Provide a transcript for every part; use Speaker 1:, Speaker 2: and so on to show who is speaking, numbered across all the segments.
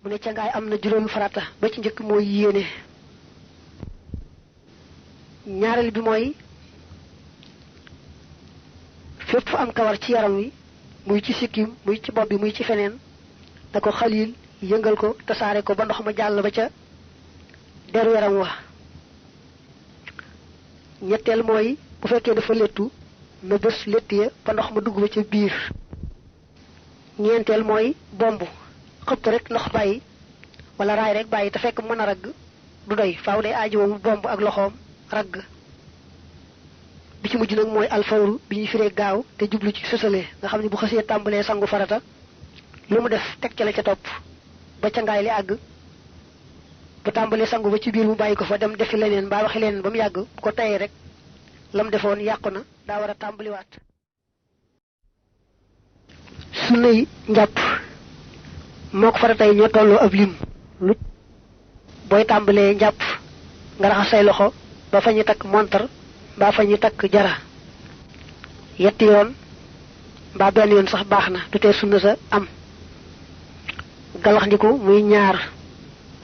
Speaker 1: mu ne ca ngaay am na juróomi farata ba ci njëkk mooy yéene ñaareel bi mooy fépp fu am kawar ci yaram wi muy ci sikkim muy ci bopp bi muy ci feneen da ko xaliil yëngal ko tasaare ko ba ndox ma jàll ba ca deru yaram wa ñetteel mooy bu fekkee dafa lettu na bés lett ya ba ndox ma dugg ba ca biir ñeenteel mooy bomb xëpp rek ndox bàyyi wala raay rek bàyyi te fekk mën a ragg du doy faaw day aajowoo mu bomb ak loxoom ragg bi ci mujj nag mooy alfawru bi ñuy firee gaaw te jublu ci sësale nga xam ne bu xësee tàmbalee sangu farata lu mu def teg ca la ca topp ba ca ngaay li àgg bu tàmbalee sangu ba ci biir mu bàyyi ko fa dem defi leneen mbaa waxi leneen ba mu yàgg bu ko tayee rek lam defoon yàqu na daa war a tàmbaliwaat. sunna yi njàpp moo ko farata yi ñoo tolloo ab lim lu booy tàmbalee njàpp nga raxas say loxo ba fa ñu takk montar mbaa fa ñu takk jara yetti yoon mbaa benn yoon sax baax na du tee sunna sa am galax ndiku muy ñaar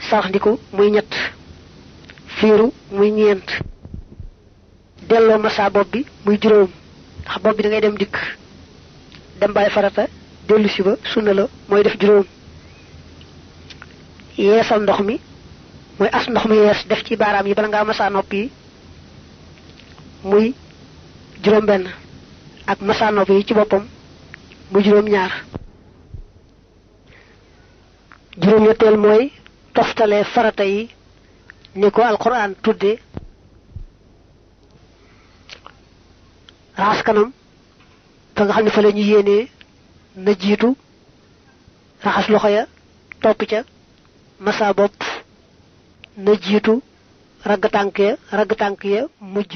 Speaker 1: sarax ndiku muy ñett fiiru muy ñeent delloo massa bopp bi muy juróom ndax bopp bi da ngay dem dikk dem bàyyi farata dellu si ba sunna la mooy def juróom yeesal ndox mi mooy as ndox mi yees def ci baaraam yi bala ngaa massa nopp yi muy juróom benn ak massa nopp yi ci boppam muy juróom ñaar juróom ñetteel mooy toftale farata yi ni ko alquran tudde raxas kanam fa nga xam ne fa la ñu yéenee na jiitu raxas loxo ya topp ca massa bopp na jiitu ragg tànk ya mujj